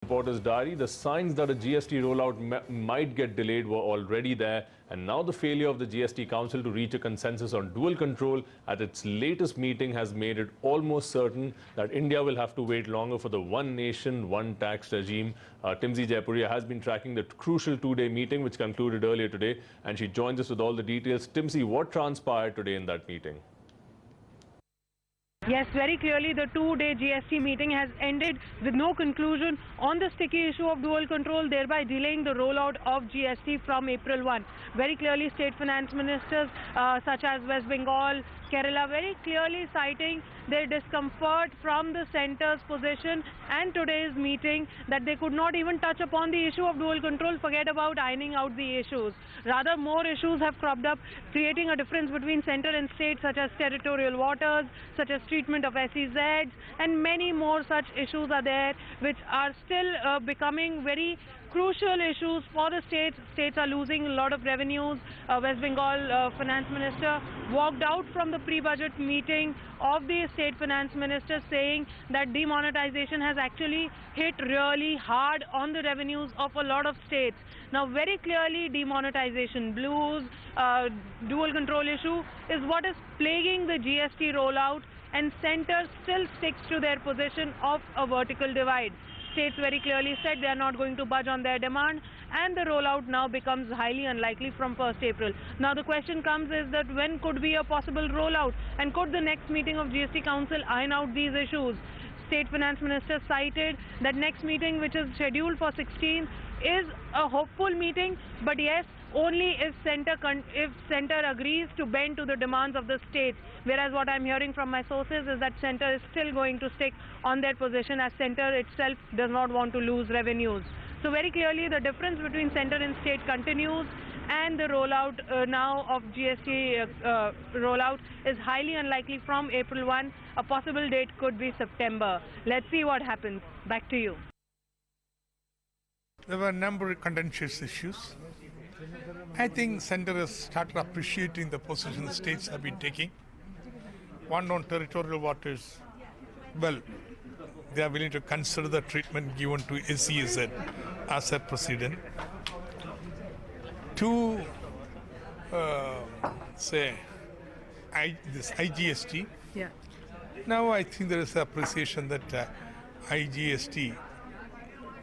Reporter's diary, the signs that a GST rollout might get delayed were already there, and now the failure of the GST Council to reach a consensus on dual control at its latest meeting has made it almost certain that India will have to wait longer for the one nation, one tax regime. Timsy Jaipuria has been tracking the crucial two-day meeting which concluded earlier today, and she joins us with all the details. Timsy, what transpired today in that meeting? Yes, very clearly the two-day GST meeting has ended with no conclusion on the sticky issue of dual control, thereby delaying the rollout of GST from April 1. Very clearly, state finance ministers such as West Bengal, Kerala, very clearly citing their discomfort from the centre's position and today's meeting that they could not even touch upon the issue of dual control, forget about ironing out the issues. Rather, more issues have cropped up, creating a difference between centre and state, such as territorial waters, such as treatment of SEZs, and many more such issues are there, which are still becoming very crucial issues for the states. States are losing a lot of revenues. West Bengal finance minister walked out from the pre-budget meeting of the state finance minister saying that demonetization has actually hit really hard on the revenues of a lot of states. Now, very clearly, demonetization blues, dual control issue is what is plaguing the GST rollout, and centre still sticks to their position of a vertical divide. States very clearly said they are not going to budge on their demand, and the rollout now becomes highly unlikely from 1st April. Now the question comes is that when could be a possible rollout, and could the next meeting of GST Council iron out these issues? State Finance Minister cited that next meeting, which is scheduled for 16th, is a hopeful meeting, but yes, only if centre agrees to bend to the demands of the states. Whereas what I'm hearing from my sources is that centre is still going to stick on their position, as centre itself does not want to lose revenues. So very clearly the difference between centre and state continues, and the rollout now of GST rollout is highly unlikely from April 1. A possible date could be September. Let's see what happens. Back to you. There were a number of contentious issues. I think centre has started appreciating the position the states have been taking. One on territorial waters, well, they are willing to consider the treatment given to SEZ as a precedent. Two, this IGST. Yeah. Now I think there is appreciation that IGST,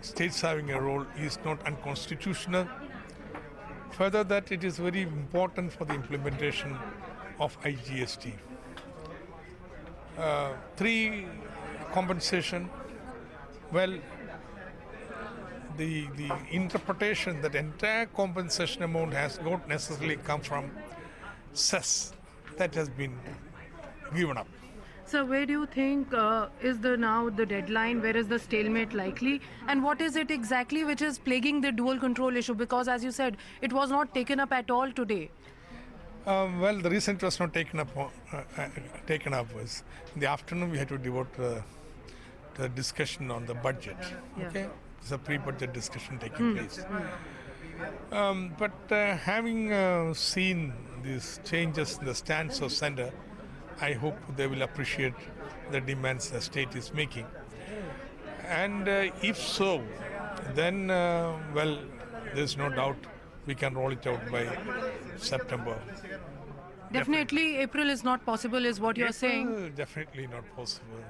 states having a role, is not unconstitutional. Further, that it is very important for the implementation of IGST. Three, compensation. Well, the interpretation that entire compensation amount has not necessarily come from cess, that has been given up. So where do you think is now the deadline? Where is the stalemate likely? And what is it exactly which is plaguing the dual control issue? Because as you said, it was not taken up at all today. Well, the reason it was not taken up was in the afternoon we had to devote the discussion on the budget. Yeah. Okay, it's a pre-budget discussion taking place. But having seen these changes in the stance of centre, I hope they will appreciate the demands the state is making. And if so, then, well, there's no doubt we can roll it out by September. Definitely April is not possible is what you're saying. Definitely not possible.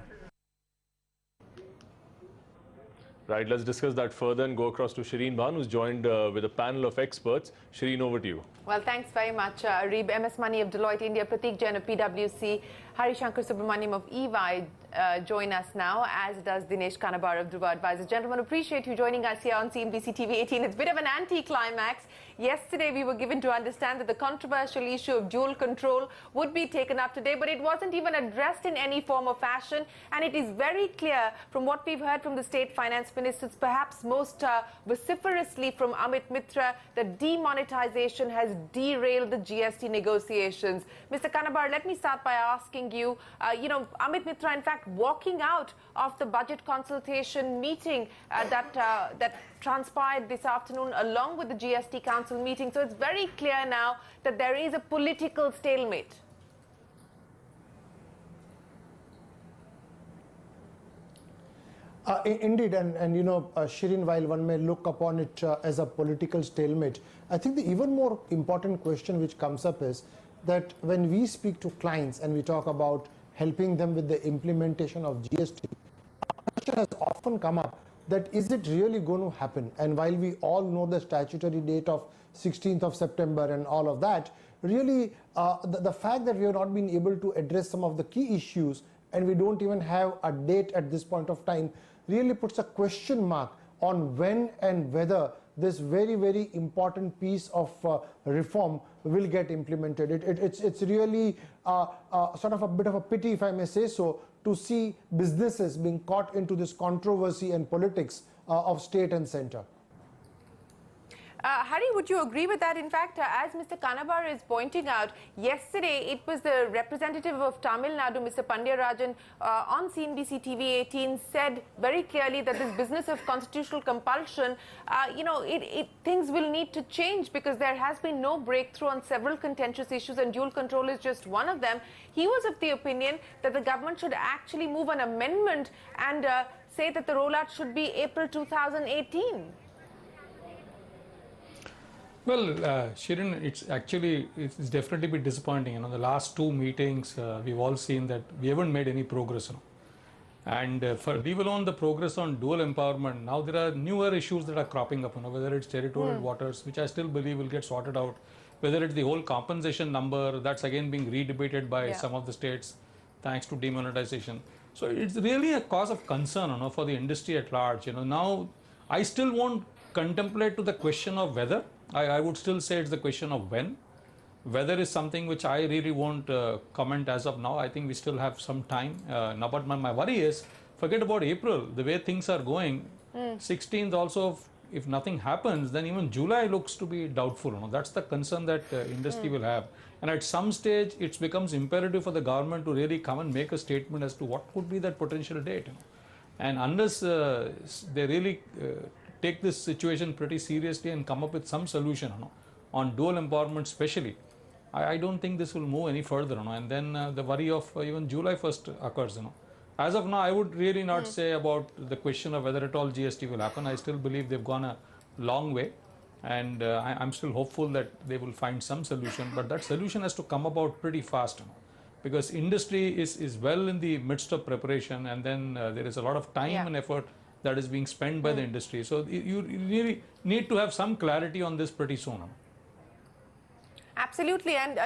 Right, let's discuss that further and go across to Shereen Bhan, who's joined with a panel of experts. Shereen, over to you. Well, thanks very much, Reeb. MS Money of Deloitte India, Pratik Jain of PwC, Harishankar Subramanium of EY join us now, as does Dinesh Kanabar of Dhruva Advisors. Gentlemen, appreciate you joining us here on CNBC TV 18. It's a bit of an anti-climax. Yesterday, we were given to understand that the controversial issue of dual control would be taken up today, but it wasn't even addressed in any form or fashion. And it is very clear from what we've heard from the state finance ministers, perhaps most vociferously from Amit Mitra, that demonetization has derailed the GST negotiations. Mr. Kanabar, let me start by asking you, Amit Mitra, in fact, walking out of the budget consultation meeting that transpired this afternoon along with the GST Council meeting. So it's very clear now that there is a political stalemate. Indeed, and you know, Shereen, while one may look upon it as a political stalemate, I think the even more important question which comes up is that when we speak to clients and we talk about helping them with the implementation of GST, the question has often come up that is it really going to happen? And while we all know the statutory date of 16th of September and all of that, really the fact that we have not been able to address some of the key issues and we don't even have a date at this point of time really puts a question mark on when and whether this very, very important piece of reform will get implemented. It's really sort of a bit of a pity, if I may say so, to see businesses being caught into this controversy and politics of state and center. Hari, would you agree with that? In fact, as Mr. Kanabar is pointing out, yesterday it was the representative of Tamil Nadu, Mr. Pandya on CNBC TV 18 said very clearly that this business of constitutional compulsion, things will need to change because there has been no breakthrough on several contentious issues and dual control is just one of them. He was of the opinion that the government should actually move an amendment and say that the rollout should be April 2018. Well, Shereen, it's definitely been disappointing. The last two meetings, we've all seen that we haven't made any progress. And for leave alone the progress on dual empowerment, now there are newer issues that are cropping up, whether it's territorial waters, which I still believe will get sorted out, whether it's the whole compensation number, that's again being redebated by some of the states, thanks to demonetization. So it's really a cause of concern, for the industry at large. Now I still won't contemplate to the question of whether. I would still say it's the question of when. Weather is something which I really won't comment as of now. I think we still have some time. Now, but my worry is, forget about April, the way things are going. 16th also, if nothing happens, then even July looks to be doubtful. That's the concern that industry will have. And at some stage, it becomes imperative for the government to really come and make a statement as to what would be that potential date. And unless they really take this situation pretty seriously and come up with some solution on dual empowerment especially, I don't think this will move any further. And then the worry of even July 1st occurs. As of now, I would really not say about the question of whether at all GST will happen. I still believe they've gone a long way, and I'm still hopeful that they will find some solution, but that solution has to come about pretty fast, because industry is well in the midst of preparation, and then there is a lot of time and effort that is being spent by the industry. So you really need to have some clarity on this pretty soon. Absolutely. And,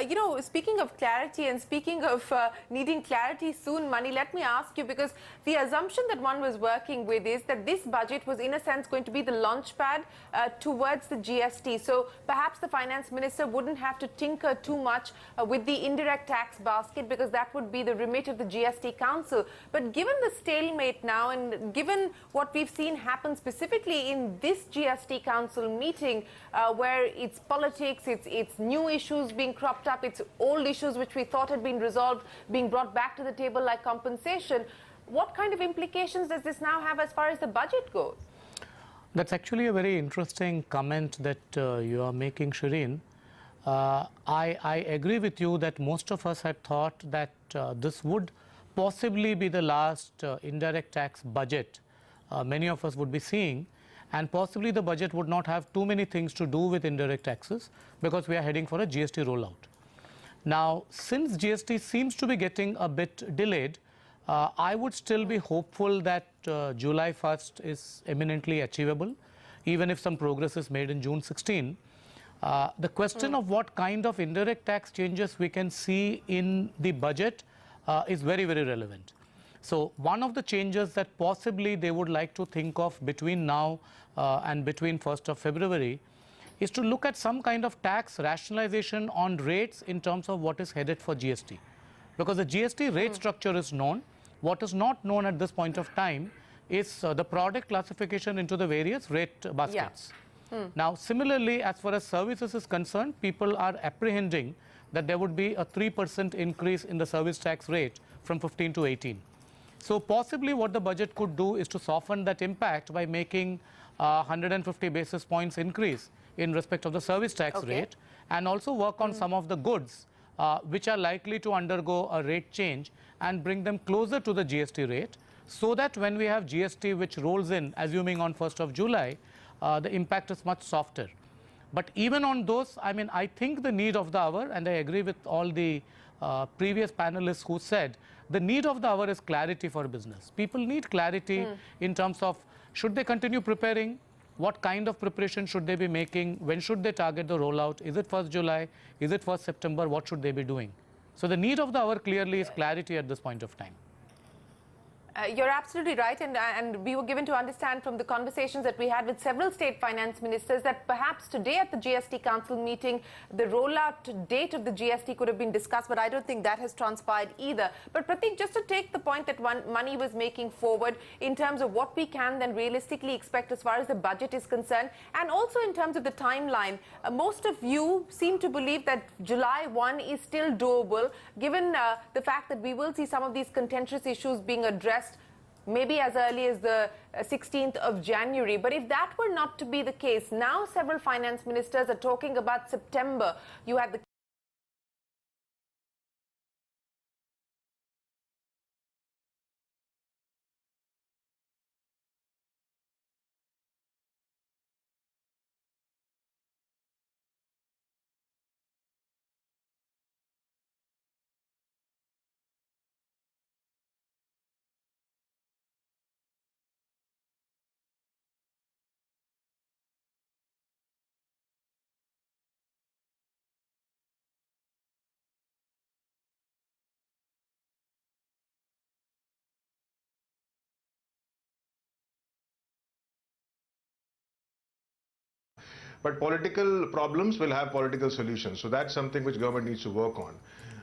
speaking of clarity and speaking of needing clarity soon, Mani, let me ask you, because the assumption that one was working with is that this budget was, in a sense, going to be the launchpad towards the GST. So perhaps the finance minister wouldn't have to tinker too much with the indirect tax basket, because that would be the remit of the GST Council. But given the stalemate now, and given what we've seen happen specifically in this GST Council meeting, where it's politics, it's new issues being cropped up, it's old issues which we thought had been resolved being brought back to the table, like compensation. What kind of implications does this now have as far as the budget goes? That's actually a very interesting comment that you are making, Shereen. I agree with you that most of us had thought that this would possibly be the last indirect tax budget many of us would be seeing, and possibly the budget would not have too many things to do with indirect taxes, because we are heading for a GST rollout. Now, since GST seems to be getting a bit delayed, I would still be hopeful that July 1st is eminently achievable, even if some progress is made in June 16. The question of what kind of indirect tax changes we can see in the budget is very, very relevant. So one of the changes that possibly they would like to think of between now and between 1st of February is to look at some kind of tax rationalization on rates in terms of what is headed for GST. Because the GST rate structure is known. What is not known at this point of time is the product classification into the various rate baskets. Now, similarly, as far as services is concerned, people are apprehending that there would be a 3% increase in the service tax rate from 15 to 18. So possibly what the budget could do is to soften that impact by making 150 basis points increase in respect of the service tax rate, and also work on some of the goods which are likely to undergo a rate change and bring them closer to the GST rate, so that when we have GST which rolls in, assuming on 1st of July, the impact is much softer. But even on those, I mean, I think the need of the hour, and I agree with all the previous panelists who said, the need of the hour is clarity for business. People need clarity in terms of, should they continue preparing? What kind of preparation should they be making? When should they target the rollout? Is it 1st July? Is it 1st September? What should they be doing? So the need of the hour clearly is clarity at this point of time. You're absolutely right, and we were given to understand from the conversations that we had with several state finance ministers that perhaps today at the GST Council meeting, the rollout date of the GST could have been discussed, but I don't think that has transpired either. But Pratik, just to take the point that money was making forward in terms of what we can then realistically expect as far as the budget is concerned, and also in terms of the timeline, most of you seem to believe that July 1 is still doable, given the fact that we will see some of these contentious issues being addressed maybe as early as the 16th of January. But if that were not to be the case, now several finance ministers are talking about September. You had the But political problems will have political solutions. So that's something which government needs to work on.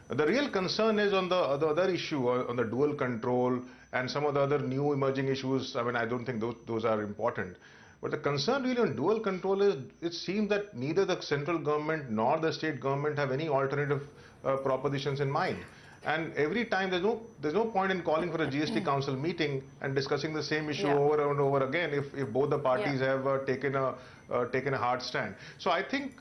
The real concern is on the other issue, on the dual control and some of the other new emerging issues. I mean, I don't think those are important. But the concern really on dual control is it seems that neither the central government nor the state government have any alternative propositions in mind. And every time there's no point in calling for a GST Council meeting and discussing the same issue over and over again if both the parties have taken a hard stand. So I think,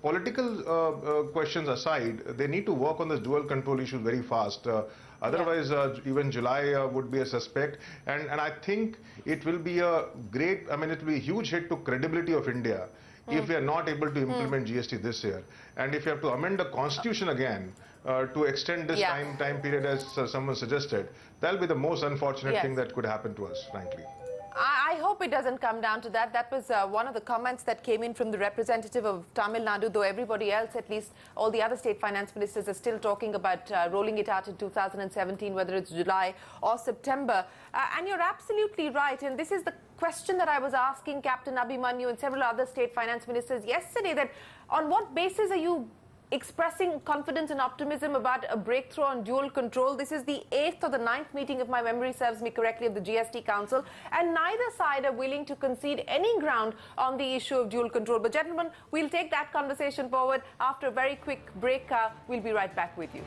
political questions aside, they need to work on this dual control issues very fast. Otherwise, even July would be a suspect. And I think it will be a it will be a huge hit to credibility of India if we are not able to implement GST this year. And if you have to amend the constitution again, to extend this time period as someone suggested, that'll be the most unfortunate thing that could happen to us, frankly. I hope it doesn't come down to that. That was one of the comments that came in from the representative of Tamil Nadu, though everybody else, at least all the other state finance ministers, are still talking about rolling it out in 2017, whether it's July or September. And you're absolutely right. And this is the question that I was asking Captain Abhimanyu and several other state finance ministers yesterday, that on what basis are you expressing confidence and optimism about a breakthrough on dual control? This is the 8th or the 9th meeting, if my memory serves me correctly, of the GST Council, and neither side are willing to concede any ground on the issue of dual control. But gentlemen, we'll take that conversation forward after a very quick break. We'll be right back with you.